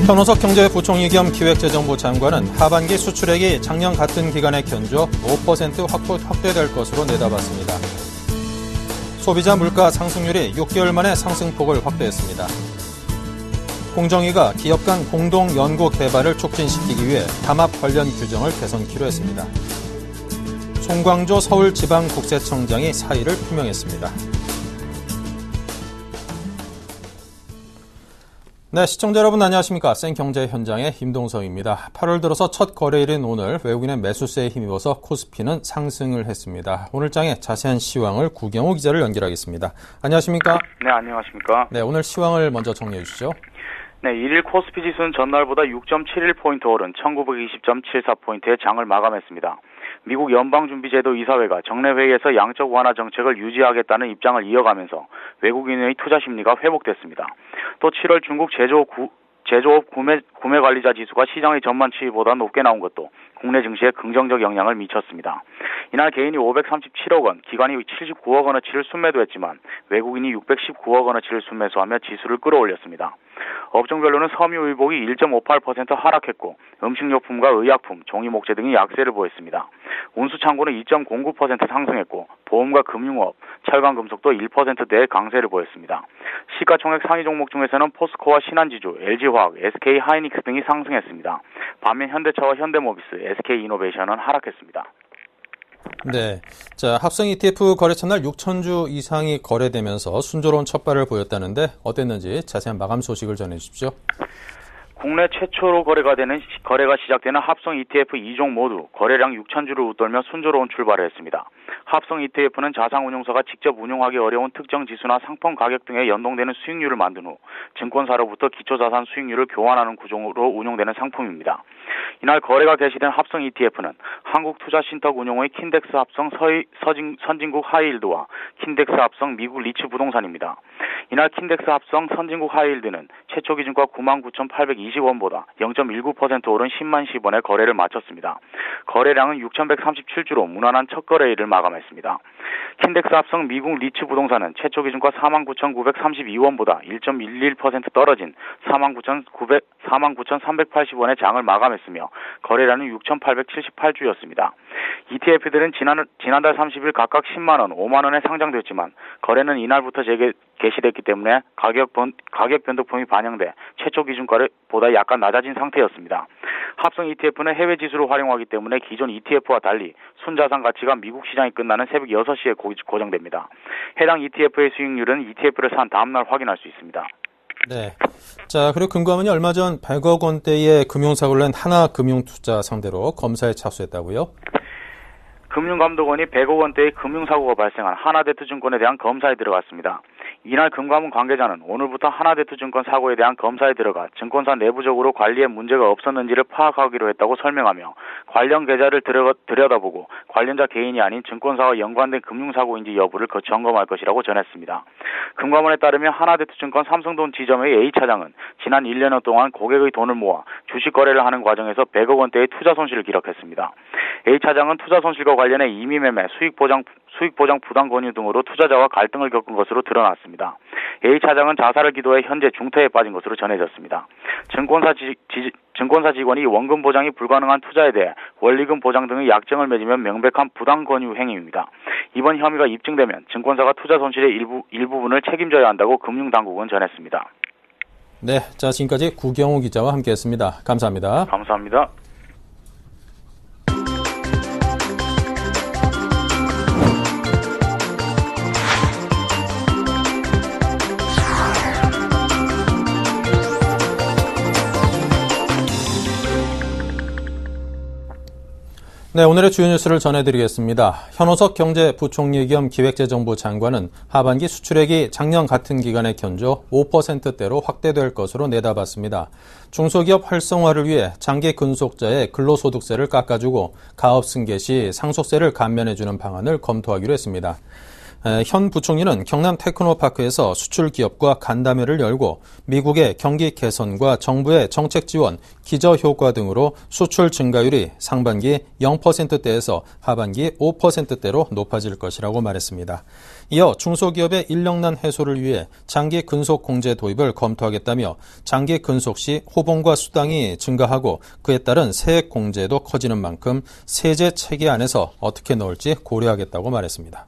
현호석 경제부총리 겸 기획재정부 장관은 하반기 수출액이 작년 같은 기간에 견조 5% 확대될 것으로 내다봤습니다. 소비자 물가 상승률이 6개월 만에 상승폭을 확대했습니다. 공정위가 기업 간 공동 연구 개발을 촉진시키기 위해 담합 관련 규정을 개선키로 했습니다. 송광조 서울지방국세청장이 사의를 표명했습니다. 네, 시청자 여러분 안녕하십니까. 생경제 현장의 임동석입니다. 8월 들어서 첫 거래일인 오늘 외국인의 매수세에 힘입어서 코스피는 상승을 했습니다. 오늘 장의 자세한 시황을 구경호 기자를 연결하겠습니다. 안녕하십니까. 네, 안녕하십니까. 네, 오늘 시황을 먼저 정리해 주시죠. 네, 1일 코스피 지수는 전날보다 6.71포인트 오른 1920.74포인트의 장을 마감했습니다. 미국 연방준비제도 이사회가 정례회의에서 양적 완화 정책을 유지하겠다는 입장을 이어가면서 외국인의 투자 심리가 회복됐습니다. 또 7월 중국 제조업 구매 관리자 지수가 시장의 전망치보다 높게 나온 것도 국내 증시에 긍정적 영향을 미쳤습니다. 이날 개인이 537억 원, 기관이 79억 원어치를 순매도했지만 외국인이 619억 원어치를 순매수하며 지수를 끌어올렸습니다. 업종별로는 섬유의복이 1.58% 하락했고 음식료품과 의약품, 종이목재 등이 약세를 보였습니다. 운수창고는 2.09% 상승했고 보험과 금융업, 철강금속도 1%대의 강세를 보였습니다. 시가총액 상위 종목 중에서는 포스코와 신한지주, LG화학, SK하이닉스 등이 상승했습니다. 반면 현대차와 현대모비스, SK이노베이션은 하락했습니다. 네, 자 합성 ETF 거래 첫날 6,000주 이상이 거래되면서 순조로운 첫발을 보였다는데 어땠는지 자세한 마감 소식을 전해주십시오. 국내 최초로 거래가 시작되는 합성 ETF 2종 모두 거래량 6,000주를 웃돌며 순조로운 출발을 했습니다. 합성 ETF는 자산운용사가 직접 운용하기 어려운 특정 지수나 상품 가격 등에 연동되는 수익률을 만든 후 증권사로부터 기초자산 수익률을 교환하는 구조로 운용되는 상품입니다. 이날 거래가 개시된 합성 ETF는 한국투자신탁운용의 킨덱스 합성 선진국 하이힐드와 킨덱스 합성 미국 리츠 부동산입니다. 이날 킨덱스 합성 선진국 하이힐드는 최초 기준가 99,820원보다 0.19% 오른 10만 10원에 거래를 마쳤습니다. 거래량은 6,137주로 무난한 첫 거래일을 마감했습니다. 킨덱스 합성 미국 리츠 부동산은 최초 기준가 49,932원보다 1.11% 떨어진 49,380원의 장을 마감했으며 거래량은 6,878주였습니다. ETF들은 지난달 30일 각각 10만원, 5만원에 상장됐지만 거래는 이날부터 개시됐기 때문에 가격 변동폭이 반영돼 최초 기준가보다 약간 낮아진 상태였습니다. 합성 ETF는 해외 지수를 활용하기 때문에 기존 ETF와 달리 순자산 가치가 미국 시장이 끝나는 새벽 6시에 고정됩니다. 해당 ETF의 수익률은 ETF를 산 다음날 확인할 수 있습니다. 네. 자, 그리고 금감원이 얼마 전 100억 원대의 금융사고를 낸 하나금융투자 상대로 검사에 착수했다고요? 금융감독원이 100억 원대의 금융사고가 발생한 하나대투증권에 대한 검사에 들어갔습니다. 이날 금감원 관계자는 오늘부터 하나대투증권 사고에 대한 검사에 들어가 증권사 내부적으로 관리에 문제가 없었는지를 파악하기로 했다고 설명하며 관련 계좌를 들여다보고 관련자 개인이 아닌 증권사와 연관된 금융사고인지 여부를 점검할 것이라고 전했습니다. 금감원에 따르면 하나대투증권 삼성동 지점의 A 차장은 지난 1년여 동안 고객의 돈을 모아 주식 거래를 하는 과정에서 100억 원대의 투자 손실을 기록했습니다. A 차장은 투자 손실과 관련해 임의매매, 수익보장 부당 권유 등으로 투자자와 갈등을 겪은 것으로 드러났습니다. A 차장은 자살을 기도해 현재 중태에 빠진 것으로 전해졌습니다. 증권사 직원이 원금 보장이 불가능한 투자에 대해 원리금 보장 등의 약정을 맺으면 명백한 부당 권유 행위입니다. 이번 혐의가 입증되면 증권사가 투자 손실의 일부분을 책임져야 한다고 금융당국은 전했습니다. 네, 자 지금까지 구경호 기자와 함께했습니다. 감사합니다. 감사합니다. 네, 오늘의 주요 뉴스를 전해드리겠습니다. 현호석 경제부총리 겸 기획재정부 장관은 하반기 수출액이 작년 같은 기간에 견조 5%대로 확대될 것으로 내다봤습니다. 중소기업 활성화를 위해 장기 근속자의 근로소득세를 깎아주고 가업 승계 시 상속세를 감면해주는 방안을 검토하기로 했습니다. 현 부총리는 경남 테크노파크에서 수출 기업과 간담회를 열고 미국의 경기 개선과 정부의 정책 지원, 기저 효과 등으로 수출 증가율이 상반기 0%대에서 하반기 5%대로 높아질 것이라고 말했습니다. 이어 중소기업의 인력난 해소를 위해 장기 근속 공제 도입을 검토하겠다며 장기 근속 시 호봉과 수당이 증가하고 그에 따른 세액 공제도 커지는 만큼 세제 체계 안에서 어떻게 넣을지 고려하겠다고 말했습니다.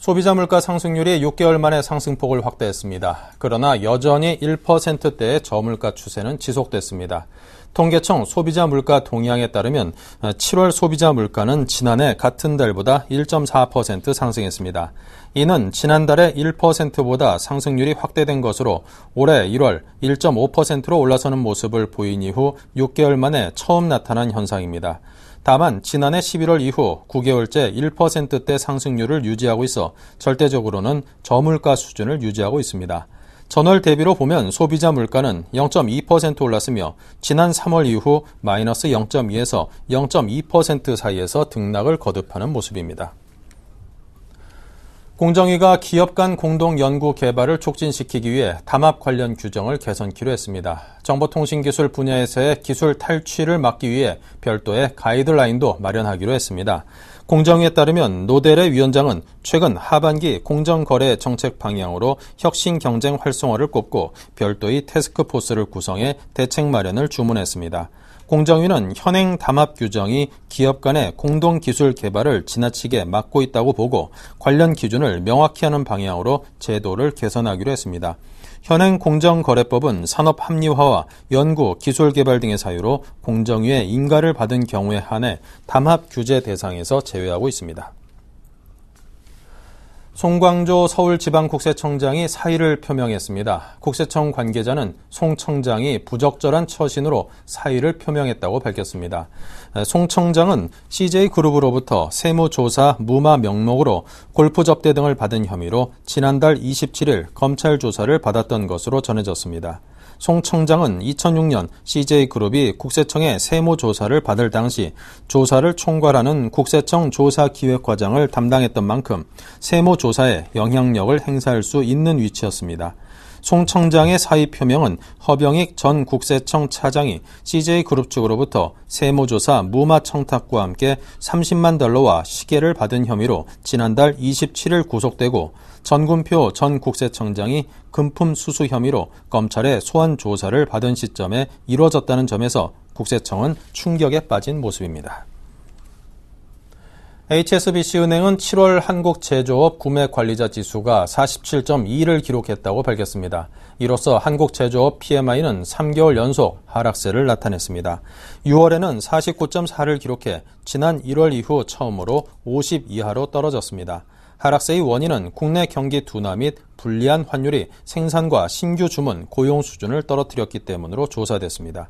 소비자 물가 상승률이 6개월 만에 상승폭을 확대했습니다. 그러나 여전히 1%대의 저물가 추세는 지속됐습니다. 통계청 소비자 물가 동향에 따르면 7월 소비자 물가는 지난해 같은 달보다 1.4% 상승했습니다. 이는 지난달에 1%보다 상승률이 확대된 것으로 올해 1월 1.5%로 올라서는 모습을 보인 이후 6개월 만에 처음 나타난 현상입니다. 다만 지난해 11월 이후 9개월째 1%대 상승률을 유지하고 있어 절대적으로는 저물가 수준을 유지하고 있습니다. 전월 대비로 보면 소비자 물가는 0.2% 올랐으며 지난 3월 이후 마이너스 0.2에서 0.2% 사이에서 등락을 거듭하는 모습입니다. 공정위가 기업 간 공동 연구 개발을 촉진시키기 위해 담합 관련 규정을 개선키로 했습니다. 정보통신기술 분야에서의 기술 탈취를 막기 위해 별도의 가이드라인도 마련하기로 했습니다. 공정위에 따르면 노델의 위원장은 최근 하반기 공정거래 정책 방향으로 혁신 경쟁 활성화를 꼽고 별도의 태스크포스를 구성해 대책 마련을 주문했습니다. 공정위는 현행 담합 규정이 기업 간의 공동 기술 개발을 지나치게 막고 있다고 보고 관련 기준을 명확히 하는 방향으로 제도를 개선하기로 했습니다. 현행 공정거래법은 산업 합리화와 연구, 기술 개발 등의 사유로 공정위의 인가를 받은 경우에 한해 담합 규제 대상에서 제외하고 있습니다. 송광조 서울지방국세청장이 사의를 표명했습니다. 국세청 관계자는 송 청장이 부적절한 처신으로 사의를 표명했다고 밝혔습니다. 송 청장은 CJ그룹으로부터 세무조사 무마 명목으로 골프 접대 등을 받은 혐의로 지난달 27일 검찰 조사를 받았던 것으로 전해졌습니다. 송 청장은 2006년 CJ그룹이 국세청의 세무조사를 받을 당시 조사를 총괄하는 국세청 조사기획과장을 담당했던 만큼 세무조사에 영향력을 행사할 수 있는 위치였습니다. 송 청장의 사의 표명은 허병익 전 국세청 차장이 CJ그룹 측으로부터 세무조사 무마 청탁과 함께 $300,000와 시계를 받은 혐의로 지난달 27일 구속되고 전군표 전 국세청장이 금품 수수 혐의로 검찰의 소환 조사를 받은 시점에 이루어졌다는 점에서 국세청은 충격에 빠진 모습입니다. HSBC은행은 7월 한국 제조업 구매 관리자 지수가 47.2를 기록했다고 밝혔습니다. 이로써 한국 제조업 PMI는 3개월 연속 하락세를 나타냈습니다. 6월에는 49.4를 기록해 지난 1월 이후 처음으로 50 이하로 떨어졌습니다. 하락세의 원인은 국내 경기 둔화 및 불리한 환율이 생산과 신규 주문, 고용 수준을 떨어뜨렸기 때문으로 조사됐습니다.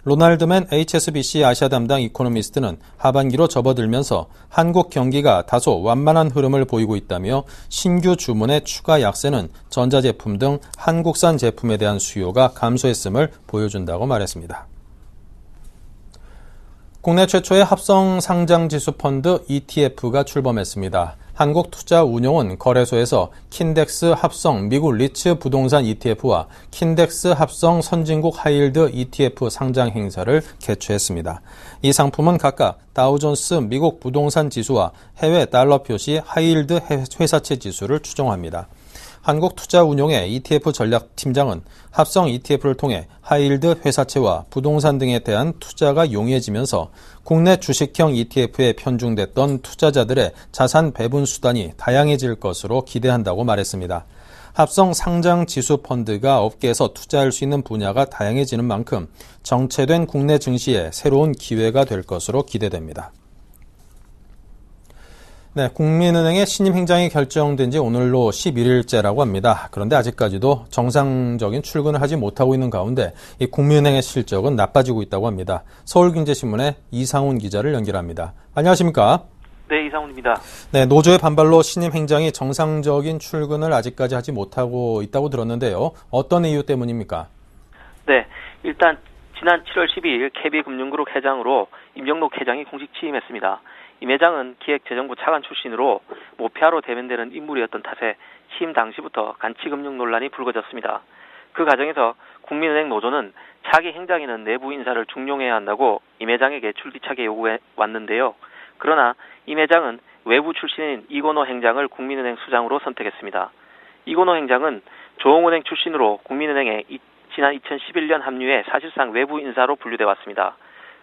로날드맨 HSBC 아시아 담당 이코노미스트는 하반기로 접어들면서 한국 경기가 다소 완만한 흐름을 보이고 있다며 신규 주문의 추가 약세는 전자제품 등 한국산 제품에 대한 수요가 감소했음을 보여준다고 말했습니다. 국내 최초의 합성 상장지수 펀드 ETF가 출범했습니다. 한국투자운용은 거래소에서 킨덱스 합성 미국 리츠 부동산 ETF와 킨덱스 합성 선진국 하이힐드 ETF 상장 행사를 개최했습니다. 이 상품은 각각 다우존스 미국 부동산 지수와 해외 달러 표시 하이힐드 회사채 지수를 추정합니다. 한국투자운용의 ETF 전략팀장은 합성 ETF를 통해 하이힐드 회사채와 부동산 등에 대한 투자가 용이해지면서 국내 주식형 ETF에 편중됐던 투자자들의 자산 배분 수단이 다양해질 것으로 기대한다고 말했습니다. 합성 상장 지수 펀드가 업계에서 투자할 수 있는 분야가 다양해지는 만큼 정체된 국내 증시에 새로운 기회가 될 것으로 기대됩니다. 네, 국민은행의 신임 행장이 결정된 지 오늘로 11일째라고 합니다. 그런데 아직까지도 정상적인 출근을 하지 못하고 있는 가운데 이 국민은행의 실적은 나빠지고 있다고 합니다. 서울경제신문의 이상훈 기자를 연결합니다. 안녕하십니까? 네, 이상훈입니다. 네, 노조의 반발로 신임 행장이 정상적인 출근을 아직까지 하지 못하고 있다고 들었는데요. 어떤 이유 때문입니까? 네, 일단 지난 7월 12일 KB금융그룹 회장으로 임영록 회장이 공식 취임했습니다. 임 회장은 기획재정부 차관 출신으로 모피아로 대면되는 인물이었던 탓에 취임 당시부터 간치금융 논란이 불거졌습니다. 그 과정에서 국민은행 노조는 차기 행장에는 내부 인사를 중용해야 한다고 임 회장에게 줄기차게 요구해 왔는데요. 그러나 임 회장은 외부 출신인 이건호 행장을 국민은행 수장으로 선택했습니다. 이건호 행장은 조흥은행 출신으로 국민은행에 지난 2011년 합류해 사실상 외부 인사로 분류돼 왔습니다.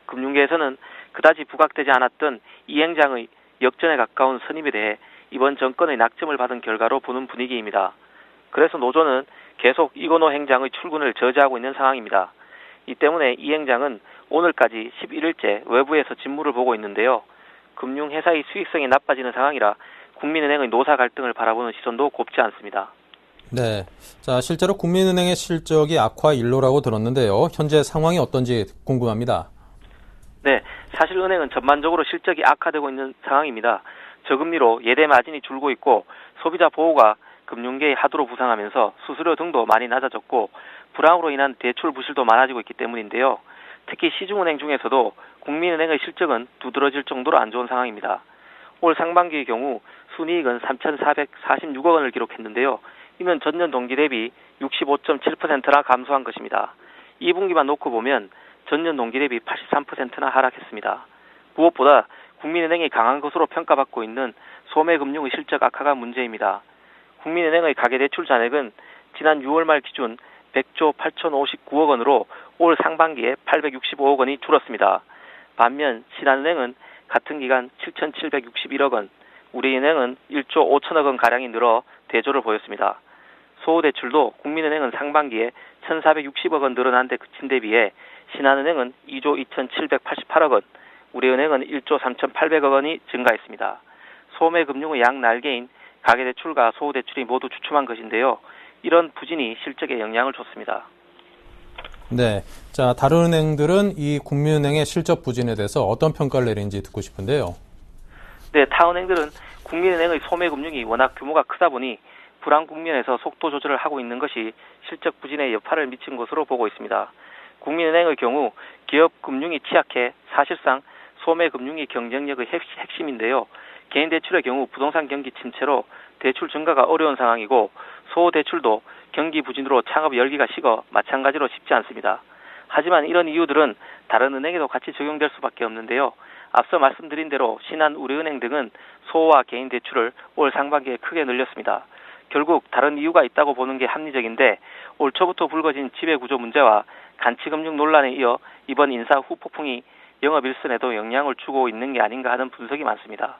금융계에서는 그다지 부각되지 않았던 이 행장의 역전에 가까운 선임에 대해 이번 정권의 낙점을 받은 결과로 보는 분위기입니다. 그래서 노조는 계속 이건호 행장의 출근을 저지하고 있는 상황입니다. 이 때문에 이 행장은 오늘까지 11일째 외부에서 직무를 보고 있는데요. 금융회사의 수익성이 나빠지는 상황이라 국민은행의 노사 갈등을 바라보는 시선도 곱지 않습니다. 네. 자, 실제로 국민은행의 실적이 악화 일로라고 들었는데요. 현재 상황이 어떤지 궁금합니다. 네. 사실 은행은 전반적으로 실적이 악화되고 있는 상황입니다. 저금리로 예대 마진이 줄고 있고 소비자 보호가 금융계의 하도로 부상하면서 수수료 등도 많이 낮아졌고 불황으로 인한 대출 부실도 많아지고 있기 때문인데요. 특히 시중은행 중에서도 국민은행의 실적은 두드러질 정도로 안 좋은 상황입니다. 올 상반기의 경우 순이익은 3,446억 원을 기록했는데요. 이는 전년 동기 대비 65.7%나 감소한 것입니다. 2분기만 놓고 보면 전년 동기 대비 83%나 하락했습니다. 무엇보다 국민은행이 강한 것으로 평가받고 있는 소매금융의 실적 악화가 문제입니다. 국민은행의 가계대출 잔액은 지난 6월 말 기준 100조 8,059억 원으로 올 상반기에 865억 원이 줄었습니다. 반면 신한은행은 같은 기간 7,761억 원, 우리은행은 1조 5천억 원가량이 늘어 대조를 보였습니다. 소호대출도 국민은행은 상반기에 1,460억 원 늘어난 데 그친 데 비해 신한은행은 2조 2,788억 원, 우리은행은 1조 3,800억 원이 증가했습니다. 소매금융의 양 날개인 가계대출과 소호대출이 모두 주춤한 것인데요. 이런 부진이 실적에 영향을 줬습니다. 네. 자, 다른 은행들은 이 국민은행의 실적 부진에 대해서 어떤 평가를 내리는지 듣고 싶은데요. 네, 타은행들은 국민은행의 소매금융이 워낙 규모가 크다 보니 불황 국면에서 속도 조절을 하고 있는 것이 실적 부진에 여파를 미친 것으로 보고 있습니다. 국민은행의 경우 기업 금융이 취약해 사실상 소매금융이 경쟁력의 핵심인데요. 개인 대출의 경우 부동산 경기 침체로 대출 증가가 어려운 상황이고 소대출도 경기 부진으로 창업 열기가 식어 마찬가지로 쉽지 않습니다. 하지만 이런 이유들은 다른 은행에도 같이 적용될 수밖에 없는데요. 앞서 말씀드린 대로 신한, 우리은행 등은 소와 개인 대출을 올 상반기에 크게 늘렸습니다. 결국 다른 이유가 있다고 보는 게 합리적인데 올 초부터 불거진 지배구조 문제와 간치금융 논란에 이어 이번 인사 후폭풍이 영업일선에도 영향을 주고 있는 게 아닌가 하는 분석이 많습니다.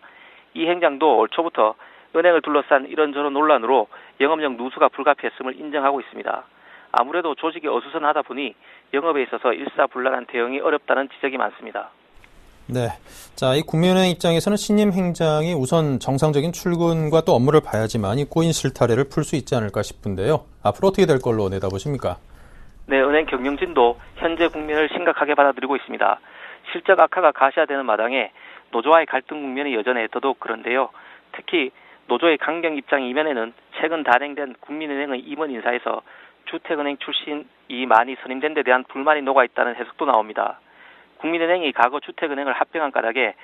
이 행장도 올 초부터 은행을 둘러싼 이런저런 논란으로 영업력 누수가 불가피했음을 인정하고 있습니다. 아무래도 조직이 어수선하다 보니 영업에 있어서 일사불란한 대응이 어렵다는 지적이 많습니다. 네. 자, 이 국민은행 입장에서는 신임 행장이 우선 정상적인 출근과 또 업무를 봐야지만 이 꼬인 실타래를 풀 수 있지 않을까 싶은데요. 앞으로 어떻게 될 걸로 내다보십니까? 네, 은행 경영진도 현재 국면을 심각하게 받아들이고 있습니다. 실적 악화가 가시화되는 마당에 노조와의 갈등 국면이 여전해 더더욱 그런데요. 특히 노조의 강경 입장 이면에는 최근 단행된 국민은행의 임원 인사에서 주택은행 출신이 많이 선임된 데 대한 불만이 녹아있다는 해석도 나옵니다. 국민은행이 과거 주택은행을 합병한 까닭에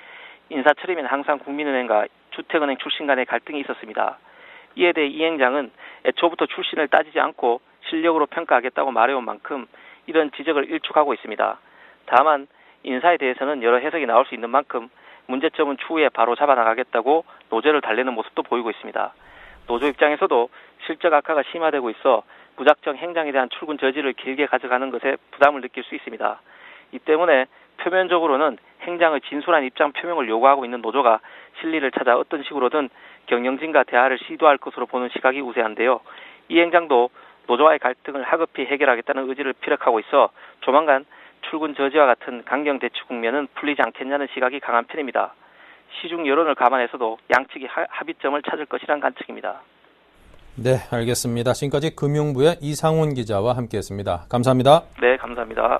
인사처리면 항상 국민은행과 주택은행 출신 간의 갈등이 있었습니다. 이에 대해 이 행장은 애초부터 출신을 따지지 않고 실력으로 평가하겠다고 말해온 만큼 이런 지적을 일축하고 있습니다. 다만 인사에 대해서는 여러 해석이 나올 수 있는 만큼 문제점은 추후에 바로 잡아나가겠다고 노조를 달래는 모습도 보이고 있습니다. 노조 입장에서도 실적 악화가 심화되고 있어 무작정 행장에 대한 출근 저지를 길게 가져가는 것에 부담을 느낄 수 있습니다. 이 때문에 표면적으로는 행장의 진솔한 입장 표명을 요구하고 있는 노조가 실리를 찾아 어떤 식으로든 경영진과 대화를 시도할 것으로 보는 시각이 우세한데요. 이 행장도 노조와의 갈등을 하급히 해결하겠다는 의지를 피력하고 있어 조만간 출근 저지와 같은 강경 대치 국면은 풀리지 않겠냐는 시각이 강한 편입니다. 시중 여론을 감안해서도 양측이 합의점을 찾을 것이란 관측입니다. 네, 알겠습니다. 지금까지 금융부의 이상훈 기자와 함께했습니다. 감사합니다. 네, 감사합니다.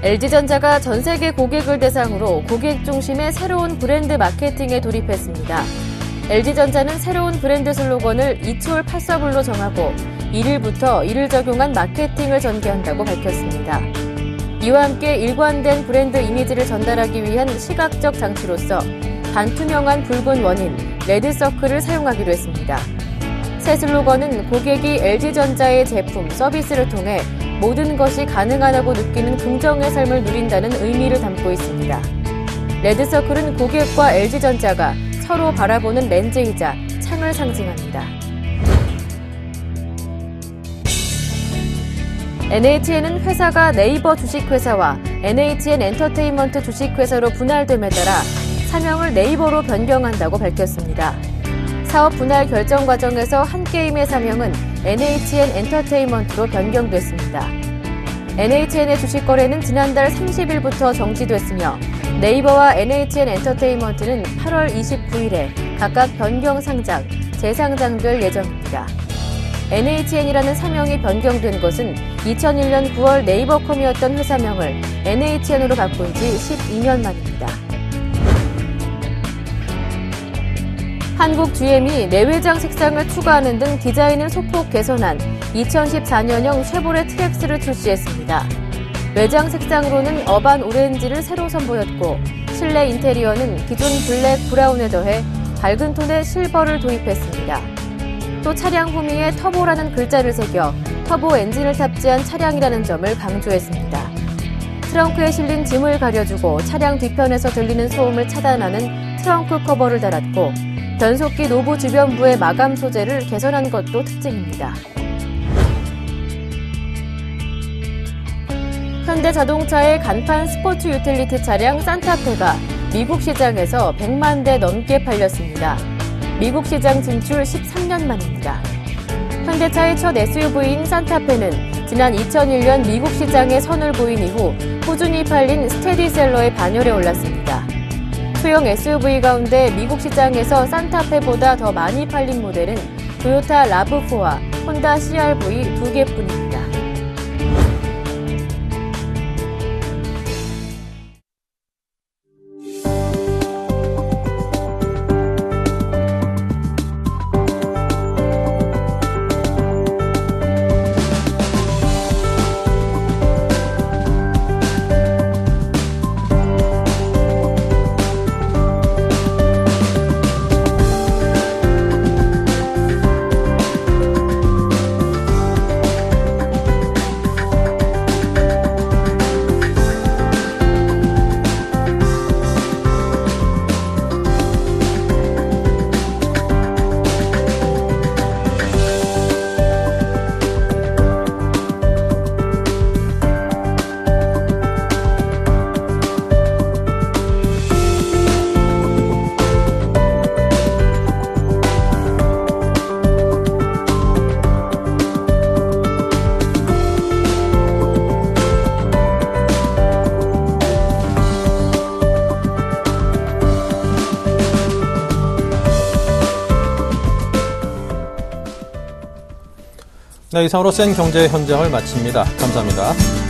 LG전자가 전 세계 고객을 대상으로 고객 중심의 새로운 브랜드 마케팅에 돌입했습니다. LG전자는 새로운 브랜드 슬로건을 이초올 파서블로 정하고 1일부터 이를 적용한 마케팅을 전개한다고 밝혔습니다. 이와 함께 일관된 브랜드 이미지를 전달하기 위한 시각적 장치로서 반투명한 붉은 원인, 레드서클을 사용하기로 했습니다. 새 슬로건은 고객이 LG전자의 제품, 서비스를 통해 모든 것이 가능하다고 느끼는 긍정의 삶을 누린다는 의미를 담고 있습니다. 레드서클은 고객과 LG전자가 서로 바라보는 렌즈이자 창을 상징합니다. NHN은 회사가 네이버 주식회사와 NHN 엔터테인먼트 주식회사로 분할됨에 따라 사명을 네이버로 변경한다고 밝혔습니다. 사업 분할 결정 과정에서 한 게임의 사명은 NHN 엔터테인먼트로 변경됐습니다. NHN의 주식 거래는 지난달 30일부터 정지됐으며 네이버와 NHN 엔터테인먼트는 8월 29일에 각각 변경 상장, 재상장될 예정입니다. NHN이라는 사명이 변경된 것은 2001년 9월 네이버컴이었던 회사명을 NHN으로 바꾼 지 12년 만입니다. 한국 GM이 내외장 색상을 추가하는 등 디자인을 소폭 개선한 2014년형 쉐보레 트랙스를 출시했습니다. 외장 색상으로는 어반 오렌지를 새로 선보였고 실내 인테리어는 기존 블랙 브라운에 더해 밝은 톤의 실버를 도입했습니다. 또 차량 후미에 터보라는 글자를 새겨 터보 엔진을 탑재한 차량이라는 점을 강조했습니다. 트렁크에 실린 짐을 가려주고 차량 뒤편에서 들리는 소음을 차단하는 트렁크 커버를 달았고 변속기 노브 주변부의 마감 소재를 개선한 것도 특징입니다. 현대자동차의 간판 스포츠 유틸리티 차량 산타페가 미국 시장에서 100만 대 넘게 팔렸습니다. 미국 시장 진출 13년 만입니다. 현대차의 첫 SUV인 산타페는 지난 2001년 미국 시장에 선을 보인 이후 꾸준히 팔린 스테디셀러의 반열에 올랐습니다. 소형 SUV 가운데 미국 시장에서 산타페보다 더 많이 팔린 모델은 토요타 라브4와 혼다 CR-V 2개뿐입니다. 네, 이상으로 센 경제 현장을 마칩니다. 감사합니다.